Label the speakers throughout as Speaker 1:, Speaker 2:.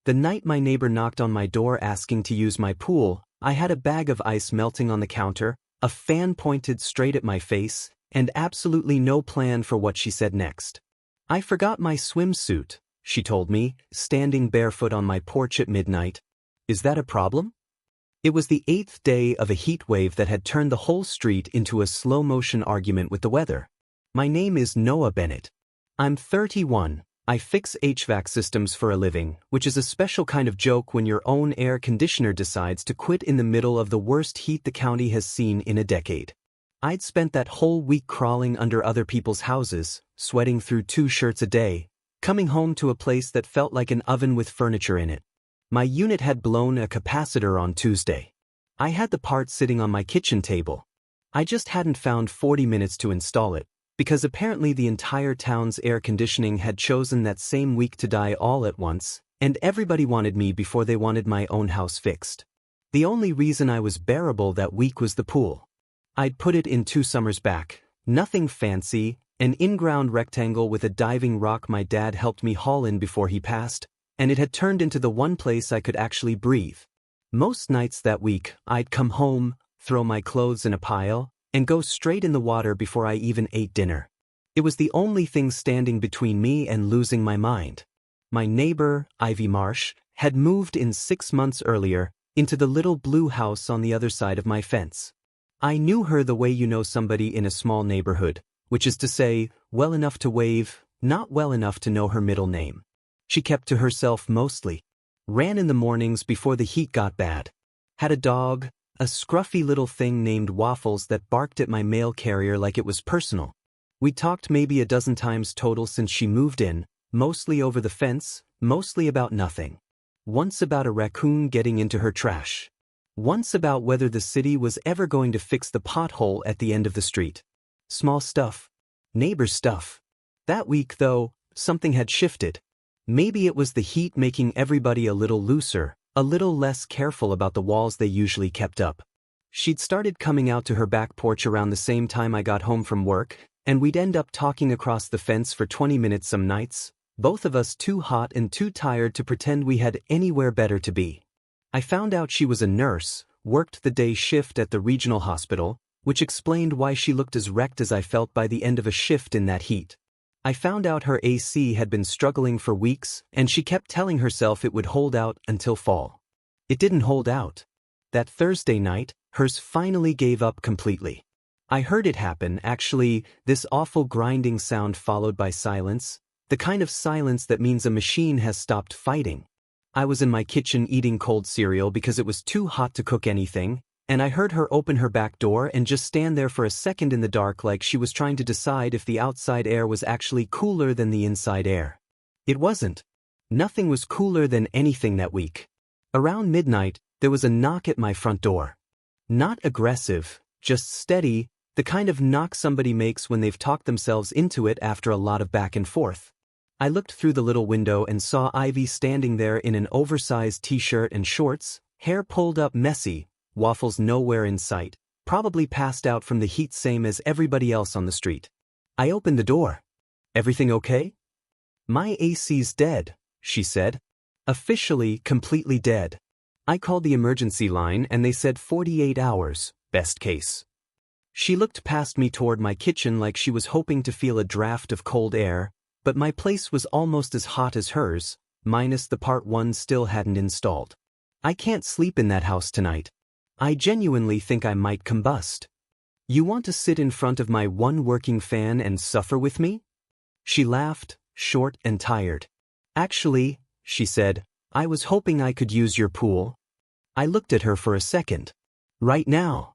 Speaker 1: The night my neighbor knocked on my door asking to use my pool, I had a bag of ice melting on the counter, a fan pointed straight at my face, and absolutely no plan for what she said next. "I forgot my swimsuit," she told me, standing barefoot on my porch at midnight. "Is that a problem?" It was the 8th day of a heat wave that had turned the whole street into a slow-motion argument with the weather. My name is Noah Bennett. I'm 31. I fix HVAC systems for a living, which is a special kind of joke when your own air conditioner decides to quit in the middle of the worst heat the county has seen in a decade. I'd spent that whole week crawling under other people's houses, sweating through 2 shirts a day, coming home to a place that felt like an oven with furniture in it. My unit had blown a capacitor on Tuesday. I had the part sitting on my kitchen table. I just hadn't found 40 minutes to install it, because apparently the entire town's air conditioning had chosen that same week to die all at once, and everybody wanted me before they wanted my own house fixed. The only reason I was bearable that week was the pool. I'd put it in 2 summers back, nothing fancy, an in-ground rectangle with a diving rock my dad helped me haul in before he passed, and it had turned into the one place I could actually breathe. Most nights that week, I'd come home, throw my clothes in a pile, and go straight in the water before I even ate dinner. It was the only thing standing between me and losing my mind. My neighbor, Ivy Marsh, had moved in 6 months earlier, into the little blue house on the other side of my fence. I knew her the way you know somebody in a small neighborhood, which is to say, well enough to wave, not well enough to know her middle name. She kept to herself mostly. Ran in the mornings before the heat got bad. Had a dog, a scruffy little thing named Waffles that barked at my mail carrier like it was personal. We talked maybe a dozen times total since she moved in, mostly over the fence, mostly about nothing. Once about a raccoon getting into her trash. Once about whether the city was ever going to fix the pothole at the end of the street. Small stuff. Neighbor stuff. That week, though, something had shifted. Maybe it was the heat making everybody a little looser, a little less careful about the walls they usually kept up. She'd started coming out to her back porch around the same time I got home from work, and we'd end up talking across the fence for 20 minutes some nights, both of us too hot and too tired to pretend we had anywhere better to be. I found out she was a nurse, worked the day shift at the regional hospital, which explained why she looked as wrecked as I felt by the end of a shift in that heat. I found out her AC had been struggling for weeks, and she kept telling herself it would hold out until fall. It didn't hold out. That Thursday night, hers finally gave up completely. I heard it happen, actually, this awful grinding sound followed by silence, the kind of silence that means a machine has stopped fighting. I was in my kitchen eating cold cereal because it was too hot to cook anything, and I heard her open her back door and just stand there for a second in the dark like she was trying to decide if the outside air was actually cooler than the inside air. It wasn't. Nothing was cooler than anything that week. Around midnight, there was a knock at my front door. Not aggressive, just steady, the kind of knock somebody makes when they've talked themselves into it after a lot of back and forth. I looked through the little window and saw Ivy standing there in an oversized t-shirt and shorts, hair pulled up messy, Waffles nowhere in sight, probably passed out from the heat same as everybody else on the street. I opened the door. "Everything okay?" "My AC's dead," she said. "Officially completely dead. I called the emergency line and they said 48 hours, best case." She looked past me toward my kitchen like she was hoping to feel a draft of cold air, but my place was almost as hot as hers, minus the part one still hadn't installed. "I can't sleep in that house tonight. I genuinely think I might combust. You want to sit in front of my one working fan and suffer with me?" She laughed, short and tired. "Actually," she said, "I was hoping I could use your pool." I looked at her for a second. "Right now?"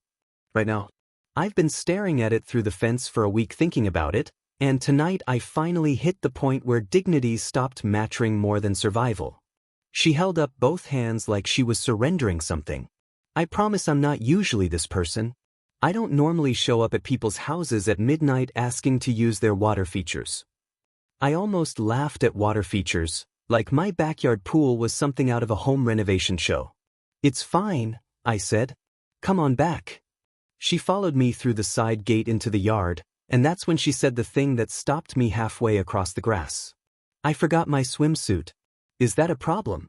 Speaker 1: "Right now." I've been staring at it through the fence for a week thinking about it, and tonight I finally hit the point where dignity stopped mattering more than survival. She held up both hands like she was surrendering something. "I promise I'm not usually this person. I don't normally show up at people's houses at midnight asking to use their water features." I almost laughed at water features, like my backyard pool was something out of a home renovation show. "It's fine," I said. "Come on back." She followed me through the side gate into the yard, and that's when she said the thing that stopped me halfway across the grass. "I forgot my swimsuit. Is that a problem?"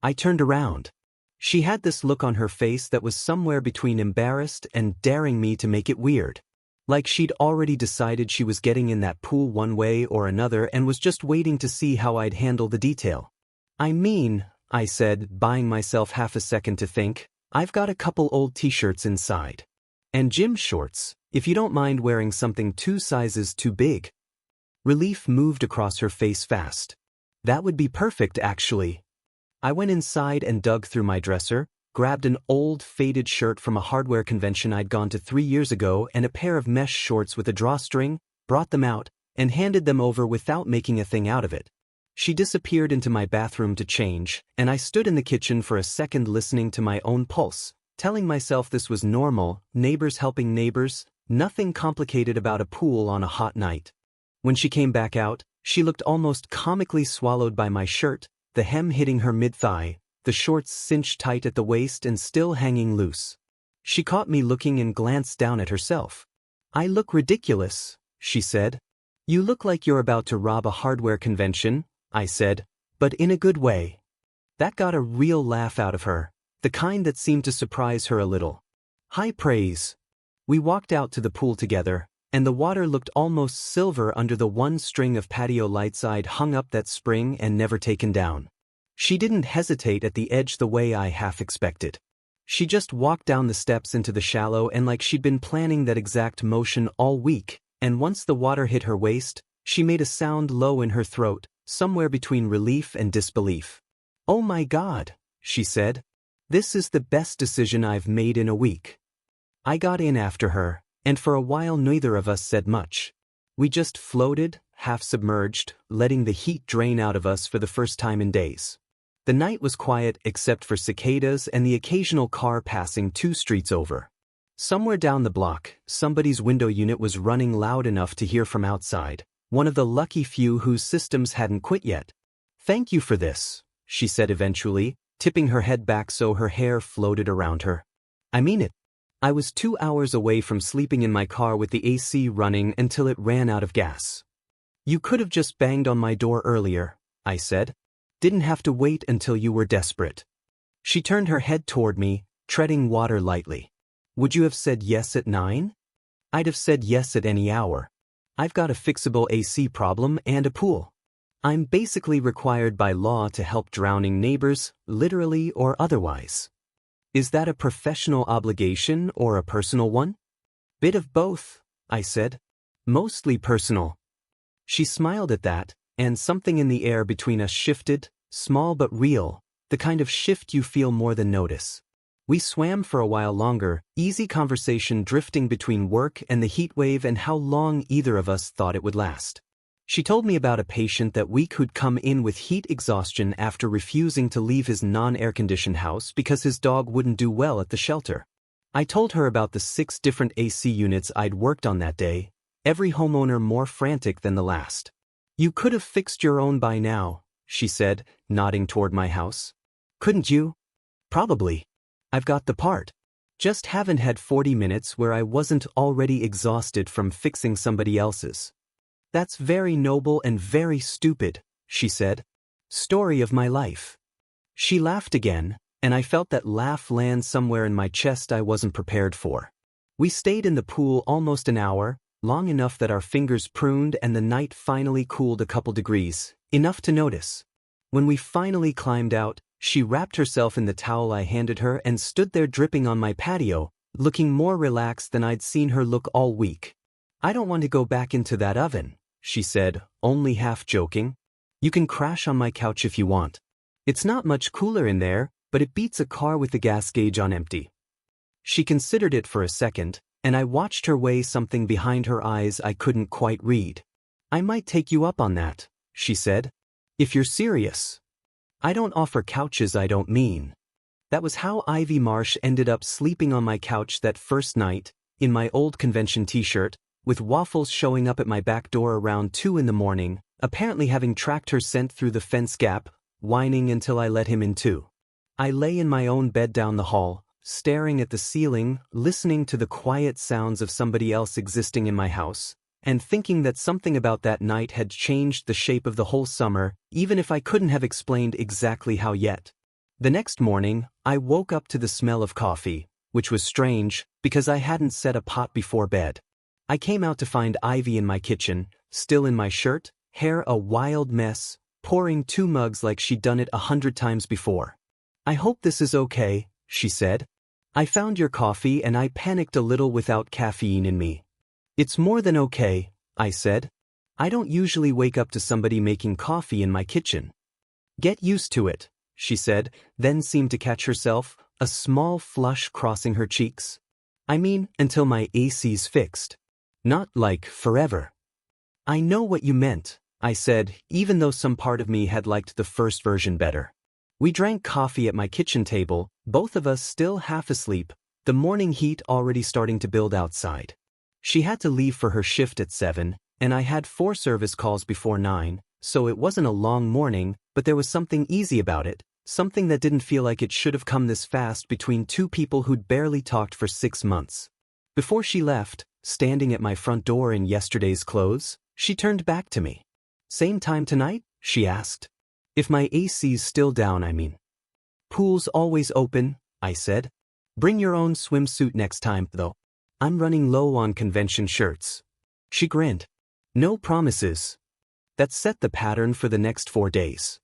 Speaker 1: I turned around. She had this look on her face that was somewhere between embarrassed and daring me to make it weird. Like she'd already decided she was getting in that pool one way or another and was just waiting to see how I'd handle the detail. I mean, I said, buying myself half a second to think, I've got a couple old t-shirts inside. And gym shorts, if you don't mind wearing something 2 sizes too big. Relief moved across her face fast. That would be perfect, actually. I went inside and dug through my dresser, grabbed an old, faded shirt from a hardware convention I'd gone to 3 years ago and a pair of mesh shorts with a drawstring, brought them out, and handed them over without making a thing out of it. She disappeared into my bathroom to change, and I stood in the kitchen for a second listening to my own pulse, telling myself this was normal, neighbors helping neighbors, nothing complicated about a pool on a hot night. When she came back out, she looked almost comically swallowed by my shirt, the hem hitting her mid-thigh, the shorts cinched tight at the waist and still hanging loose. She caught me looking and glanced down at herself. "I look ridiculous," she said. "You look like you're about to rob a hardware convention," I said, but in a good way. That got a real laugh out of her, the kind that seemed to surprise her a little. High praise. We walked out to the pool together, and the water looked almost silver under the one string of patio lights I'd hung up that spring and never taken down. She didn't hesitate at the edge the way I half expected. She just walked down the steps into the shallow and like she'd been planning that exact motion all week, and once the water hit her waist, she made a sound low in her throat, somewhere between relief and disbelief. "Oh my God," she said. "This is the best decision I've made in a week." I got in after her, and for a while neither of us said much. We just floated, half submerged, letting the heat drain out of us for the first time in days. The night was quiet except for cicadas and the occasional car passing 2 streets over. Somewhere down the block, somebody's window unit was running loud enough to hear from outside, one of the lucky few whose systems hadn't quit yet. "Thank you for this," she said eventually, tipping her head back so her hair floated around her. "I mean it. I was 2 hours away from sleeping in my car with the AC running until it ran out of gas." "You could have just banged on my door earlier," I said. "Didn't have to wait until you were desperate." She turned her head toward me, treading water lightly. "Would you have said yes at 9? "I'd have said yes at any hour. I've got a fixable AC problem and a pool. I'm basically required by law to help drowning neighbors, literally or otherwise." "Is that a professional obligation or a personal one?" "Bit of both," I said. "Mostly personal." She smiled at that, and something in the air between us shifted, small but real, the kind of shift you feel more than notice. We swam for a while longer, easy conversation drifting between work and the heat wave and how long either of us thought it would last. She told me about a patient that week who'd come in with heat exhaustion after refusing to leave his non-air-conditioned house because his dog wouldn't do well at the shelter. I told her about the 6 different AC units I'd worked on that day, every homeowner more frantic than the last. "You could have fixed your own by now," she said, nodding toward my house. "Couldn't you?" "Probably. I've got the part. Just haven't had 40 minutes where I wasn't already exhausted from fixing somebody else's." "That's very noble and very stupid," she said. "Story of my life." She laughed again, and I felt that laugh land somewhere in my chest I wasn't prepared for. We stayed in the pool almost an hour, long enough that our fingers pruned and the night finally cooled a couple degrees, enough to notice. When we finally climbed out, she wrapped herself in the towel I handed her and stood there dripping on my patio, looking more relaxed than I'd seen her look all week. "I don't want to go back into that oven," she said, only half joking. "You can crash on my couch if you want. It's not much cooler in there, but it beats a car with the gas gauge on empty." She considered it for a second, and I watched her weigh something behind her eyes I couldn't quite read. "I might take you up on that," she said. "If you're serious." "I don't offer couches I don't mean." That was how Ivy Marsh ended up sleeping on my couch that first night, in my old convention t-shirt, with Waffles showing up at my back door around 2 in the morning, apparently having tracked her scent through the fence gap, whining until I let him in too. I lay in my own bed down the hall, staring at the ceiling, listening to the quiet sounds of somebody else existing in my house, and thinking that something about that night had changed the shape of the whole summer, even if I couldn't have explained exactly how yet. The next morning, I woke up to the smell of coffee, which was strange because I hadn't set a pot before bed. I came out to find Ivy in my kitchen, still in my shirt, hair a wild mess, pouring 2 mugs like she'd done it 100 times before. "I hope this is okay," she said. "I found your coffee and I panicked a little without caffeine in me." "It's more than okay," I said. "I don't usually wake up to somebody making coffee in my kitchen." "Get used to it," she said, then seemed to catch herself, a small flush crossing her cheeks. "I mean, until my AC's fixed. Not like forever." "I know what you meant," I said, even though some part of me had liked the first version better. We drank coffee at my kitchen table, both of us still half asleep, the morning heat already starting to build outside. She had to leave for her shift at 7, and I had 4 service calls before 9, so it wasn't a long morning, but there was something easy about it, something that didn't feel like it should have come this fast between 2 people who'd barely talked for 6 months. Before she left, standing at my front door in yesterday's clothes, she turned back to me. "Same time tonight?" she asked. "If my AC's still down, I mean." "Pool's always open," I said. "Bring your own swimsuit next time, though. I'm running low on convention shirts." She grinned. "No promises." That set the pattern for the next 4 days.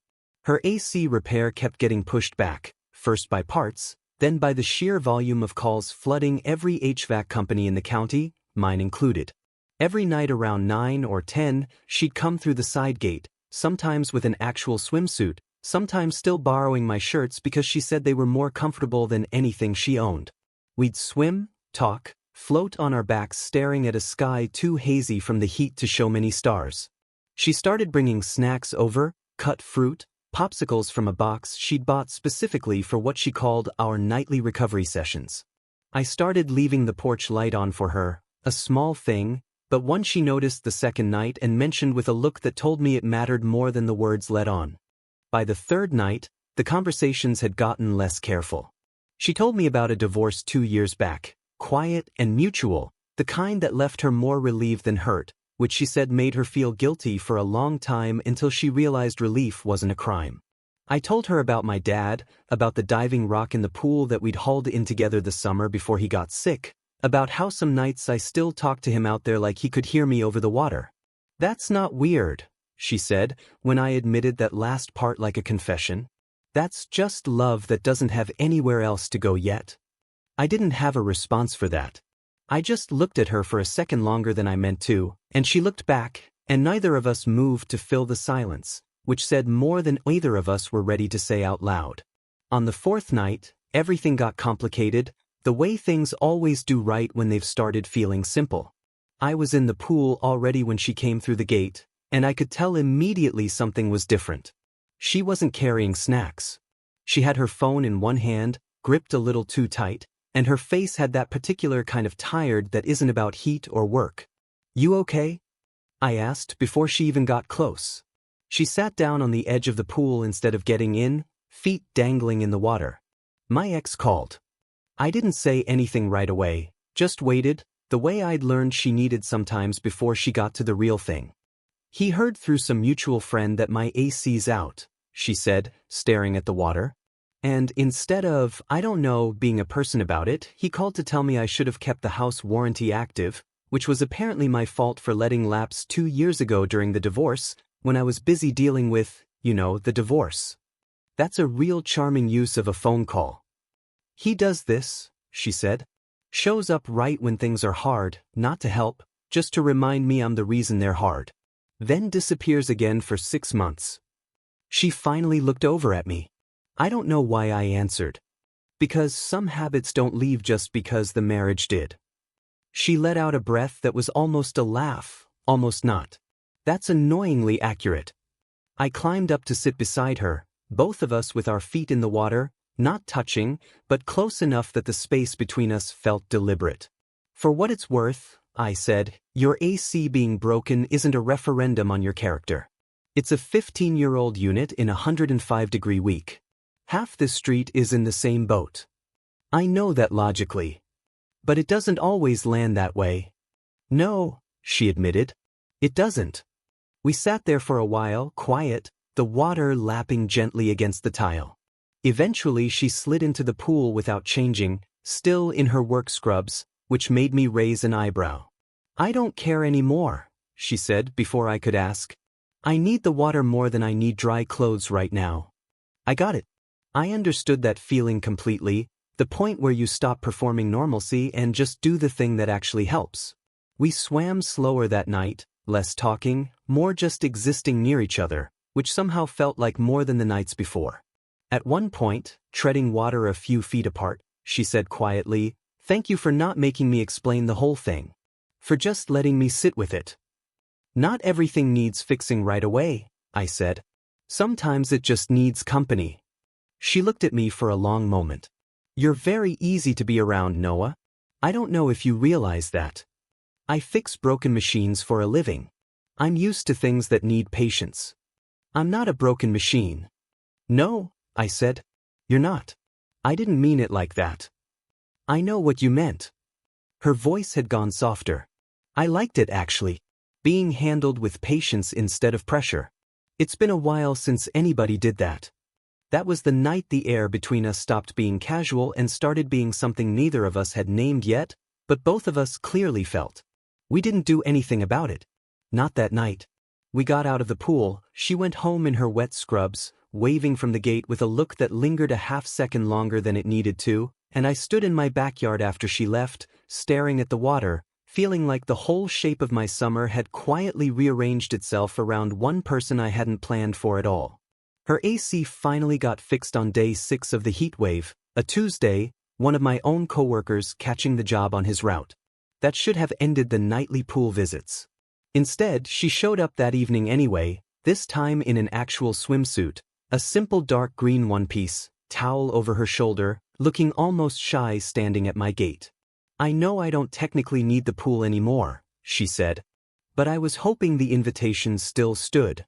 Speaker 1: Her AC repair kept getting pushed back, first by parts, then by the sheer volume of calls flooding every HVAC company in the county, mine included. Every night around 9 or 10, she'd come through the side gate, sometimes with an actual swimsuit, sometimes still borrowing my shirts because she said they were more comfortable than anything she owned. We'd swim, talk, float on our backs staring at a sky too hazy from the heat to show many stars. She started bringing snacks over, cut fruit, popsicles from a box she'd bought specifically for what she called our nightly recovery sessions. I started leaving the porch light on for her, a small thing, but one she noticed the second night and mentioned with a look that told me it mattered more than the words let on. By the 3rd night, the conversations had gotten less careful. She told me about a divorce 2 years back, quiet and mutual, the kind that left her more relieved than hurt, which she said made her feel guilty for a long time until she realized relief wasn't a crime. I told her about my dad, about the diving rock in the pool that we'd hauled in together the summer before he got sick, about how some nights I still talked to him out there like he could hear me over the water. "That's not weird," she said, when I admitted that last part like a confession. "That's just love that doesn't have anywhere else to go yet." I didn't have a response for that. I just looked at her for a second longer than I meant to, and she looked back, and neither of us moved to fill the silence, which said more than either of us were ready to say out loud. On the 4th night, everything got complicated, the way things always do right when they've started feeling simple. I was in the pool already when she came through the gate, and I could tell immediately something was different. She wasn't carrying snacks. She had her phone in one hand, gripped a little too tight, and her face had that particular kind of tired that isn't about heat or work. "You okay?" I asked before she even got close. She sat down on the edge of the pool instead of getting in, feet dangling in the water. "My ex called." I didn't say anything right away, just waited, the way I'd learned she needed sometimes before she got to the real thing. "He heard through some mutual friend that my AC's out," she said, staring at the water. "And instead of, I don't know, being a person about it, he called to tell me I should have kept the house warranty active, which was apparently my fault for letting lapse 2 years ago during the divorce, when I was busy dealing with, the divorce. That's a real charming use of a phone call. He does this," she said. "Shows up right when things are hard, not to help, just to remind me I'm the reason they're hard. Then disappears again for 6 months." She finally looked over at me. I don't know why I answered. Because some habits don't leave just because the marriage did. She let out a breath that was almost a laugh, almost not. That's annoyingly accurate. I climbed up to sit beside her, both of us with our feet in the water, not touching, but close enough that the space between us felt deliberate. "For what it's worth," I said, "your AC being broken isn't a referendum on your character. It's a 15-year-old unit in a 105-degree week. Half this street is in the same boat. I know that logically. But it doesn't always land that way." "No," she admitted. "It doesn't." We sat there for a while, quiet, the water lapping gently against the tile. Eventually she slid into the pool without changing, still in her work scrubs, which made me raise an eyebrow. "I don't care anymore," she said before I could ask. "I need the water more than I need dry clothes right now." I got it. I understood that feeling completely, the point where you stop performing normalcy and just do the thing that actually helps. We swam slower that night, less talking, more just existing near each other, which somehow felt like more than the nights before. At one point, treading water a few feet apart, she said quietly, "Thank you for not making me explain the whole thing. For just letting me sit with it." "Not everything needs fixing right away," I said. "Sometimes it just needs company." She looked at me for a long moment. "You're very easy to be around, Noah. I don't know if you realize that. I fix broken machines for a living. I'm used to things that need patience. I'm not a broken machine." "No," I said. "You're not. I didn't mean it like that." "I know what you meant." Her voice had gone softer. I liked it actually. Being handled with patience instead of pressure. It's been a while since anybody did that. That was the night the air between us stopped being casual and started being something neither of us had named yet, but both of us clearly felt. We didn't do anything about it. Not that night. We got out of the pool, she went home in her wet scrubs, waving from the gate with a look that lingered a half-second longer than it needed to, and I stood in my backyard after she left, staring at the water, feeling like the whole shape of my summer had quietly rearranged itself around one person I hadn't planned for at all. Her AC finally got fixed on day 6 of the Heatwave, a Tuesday, one of my own coworkers catching the job on his route. That should have ended the nightly pool visits. Instead, she showed up that evening anyway, this time in an actual swimsuit, a simple dark green one-piece, towel over her shoulder, looking almost shy standing at my gate. "I know I don't technically need the pool anymore," she said. "But I was hoping the invitation still stood."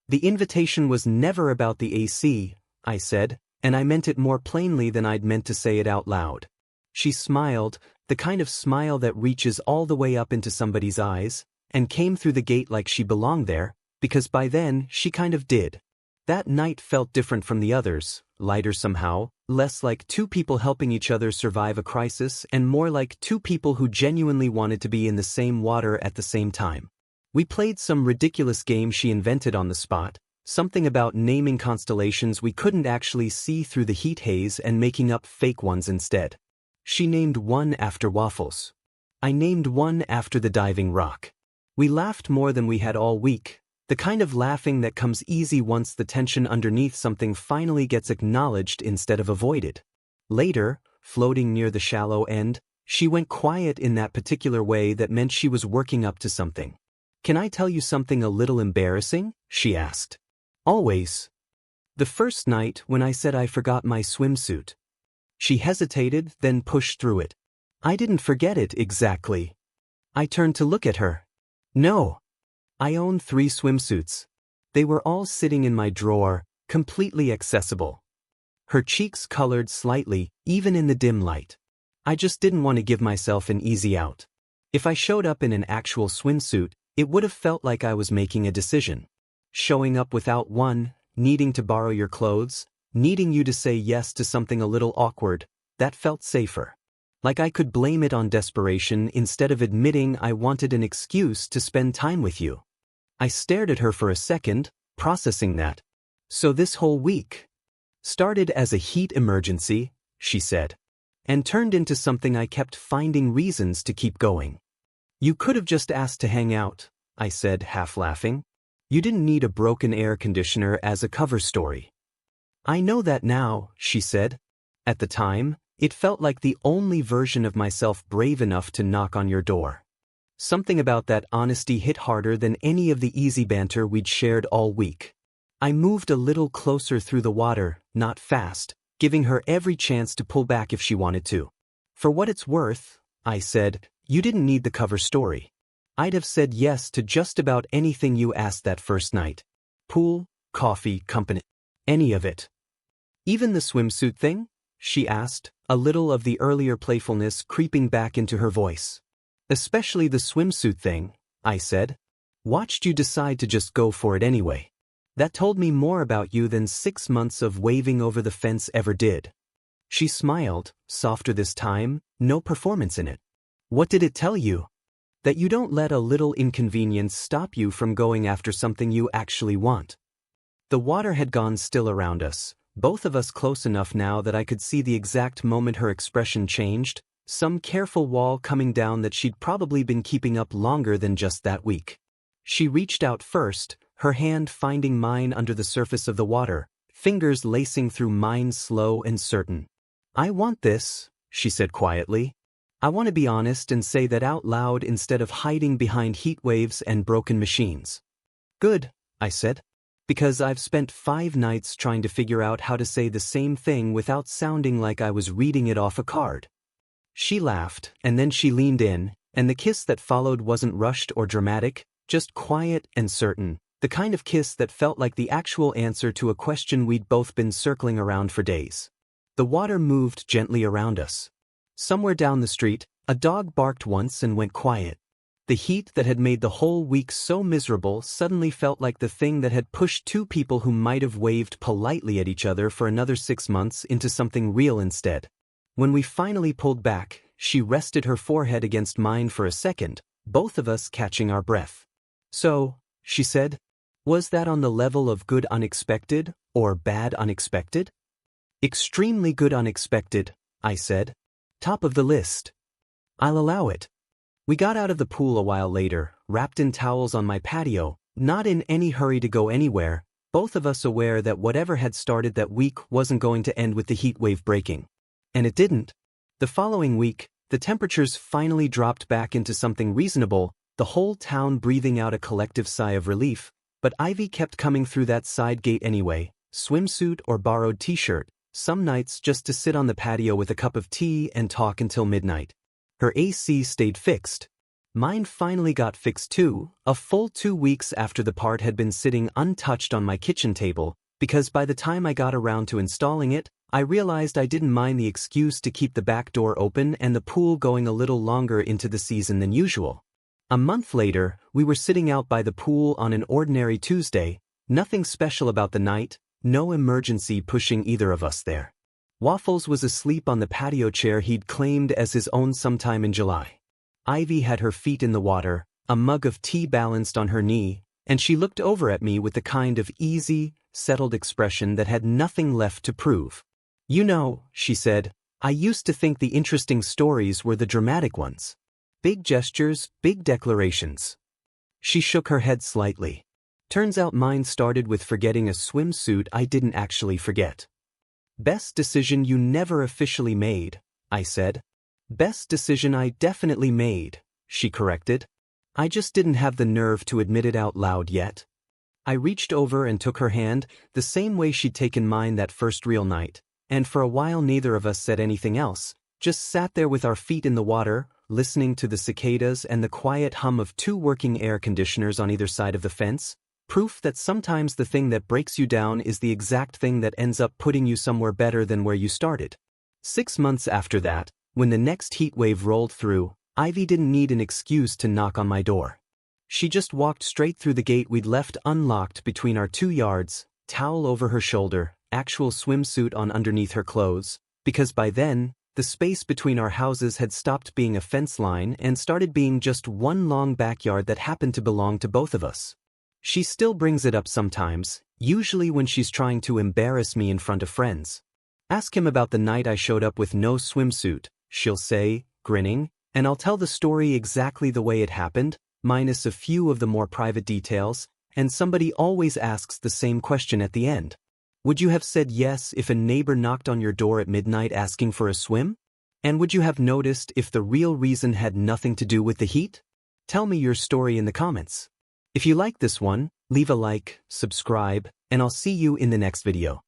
Speaker 1: "The invitation was never about the AC," I said, and I meant it more plainly than I'd meant to say it out loud. She smiled, the kind of smile that reaches all the way up into somebody's eyes, and came through the gate like she belonged there, because by then, she kind of did. That night felt different from the others, lighter somehow, less like two people helping each other survive a crisis and more like two people who genuinely wanted to be in the same water at the same time. We played some ridiculous game she invented on the spot, something about naming constellations we couldn't actually see through the heat haze and making up fake ones instead. She named one after waffles. I named one after the diving rock. We laughed more than we had all week, the kind of laughing that comes easy once the tension underneath something finally gets acknowledged instead of avoided. Later, floating near the shallow end, she went quiet in that particular way that meant she was working up to something. "Can I tell you something a little embarrassing?" she asked. "Always." "The first night when I said I forgot my swimsuit." She hesitated, then pushed through it. "I didn't forget it exactly." I turned to look at her. "No. I own 3 swimsuits. They were all sitting in my drawer, completely accessible." Her cheeks colored slightly, even in the dim light. "I just didn't want to give myself an easy out. If I showed up in an actual swimsuit, it would have felt like I was making a decision. Showing up without one, needing to borrow your clothes, needing you to say yes to something a little awkward, that felt safer. Like I could blame it on desperation instead of admitting I wanted an excuse to spend time with you." I stared at her for a second, processing that. "So this whole week started as a heat emergency," she said, "and turned into something I kept finding reasons to keep going." "You could have just asked to hang out," I said, half laughing. "You didn't need a broken air conditioner as a cover story." "I know that now," she said. "At the time, it felt like the only version of myself brave enough to knock on your door." Something about that honesty hit harder than any of the easy banter we'd shared all week. I moved a little closer through the water, not fast, giving her every chance to pull back if she wanted to. "For what it's worth," I said, "you didn't need the cover story. I'd have said yes to just about anything you asked that first night. Pool, coffee, company, any of it." "Even the swimsuit thing?" she asked, a little of the earlier playfulness creeping back into her voice. "Especially the swimsuit thing," I said. "Watched you decide to just go for it anyway." That told me more about you than 6 months of waving over the fence ever did. She smiled, softer this time, no performance in it. What did it tell you? That you don't let a little inconvenience stop you from going after something you actually want. The water had gone still around us, both of us close enough now that I could see the exact moment her expression changed, some careful wall coming down that she'd probably been keeping up longer than just that week. She reached out first, her hand finding mine under the surface of the water, fingers lacing through mine slow and certain. I want this, she said quietly. I want to be honest and say that out loud instead of hiding behind heat waves and broken machines. Good, I said. Because I've spent 5 nights trying to figure out how to say the same thing without sounding like I was reading it off a card. She laughed, and then she leaned in, and the kiss that followed wasn't rushed or dramatic, just quiet and certain, the kind of kiss that felt like the actual answer to a question we'd both been circling around for days. The water moved gently around us. Somewhere down the street, a dog barked once and went quiet. The heat that had made the whole week so miserable suddenly felt like the thing that had pushed 2 people who might have waved politely at each other for another 6 months into something real instead. When we finally pulled back, she rested her forehead against mine for a second, both of us catching our breath. So, she said, was that on the level of good unexpected or bad unexpected? Extremely good unexpected, I said. Top of the list. I'll allow it. We got out of the pool a while later, wrapped in towels on my patio, not in any hurry to go anywhere, both of us aware that whatever had started that week wasn't going to end with the heat wave breaking. And it didn't. The following week, the temperatures finally dropped back into something reasonable, the whole town breathing out a collective sigh of relief, but Ivy kept coming through that side gate anyway, swimsuit or borrowed t-shirt, some nights just to sit on the patio with a cup of tea and talk until midnight. Her AC stayed fixed. Mine finally got fixed too, a full 2 weeks after the part had been sitting untouched on my kitchen table, because by the time I got around to installing it, I realized I didn't mind the excuse to keep the back door open and the pool going a little longer into the season than usual. A month later, we were sitting out by the pool on an ordinary Tuesday, nothing special about the night, no emergency pushing either of us there. Waffles was asleep on the patio chair he'd claimed as his own sometime in July. Ivy had her feet in the water, a mug of tea balanced on her knee, and she looked over at me with the kind of easy, settled expression that had nothing left to prove. You know, she said, I used to think the interesting stories were the dramatic ones. Big gestures, big declarations. She shook her head slightly. Turns out mine started with forgetting a swimsuit I didn't actually forget. Best decision you never officially made, I said. Best decision I definitely made, she corrected. I just didn't have the nerve to admit it out loud yet. I reached over and took her hand, the same way she'd taken mine that first real night, and for a while neither of us said anything else, just sat there with our feet in the water, listening to the cicadas and the quiet hum of 2 working air conditioners on either side of the fence. Proof that sometimes the thing that breaks you down is the exact thing that ends up putting you somewhere better than where you started. 6 months after that, when the next heat wave rolled through, Ivy didn't need an excuse to knock on my door. She just walked straight through the gate we'd left unlocked between our 2 yards, towel over her shoulder, actual swimsuit on underneath her clothes, because by then, the space between our houses had stopped being a fence line and started being just one long backyard that happened to belong to both of us. She still brings it up sometimes, usually when she's trying to embarrass me in front of friends. Ask him about the night I showed up with no swimsuit, she'll say, grinning, and I'll tell the story exactly the way it happened, minus a few of the more private details, and somebody always asks the same question at the end. Would you have said yes if a neighbor knocked on your door at midnight asking for a swim? And would you have noticed if the real reason had nothing to do with the heat? Tell me your story in the comments. If you like this one, leave a like, subscribe, and I'll see you in the next video.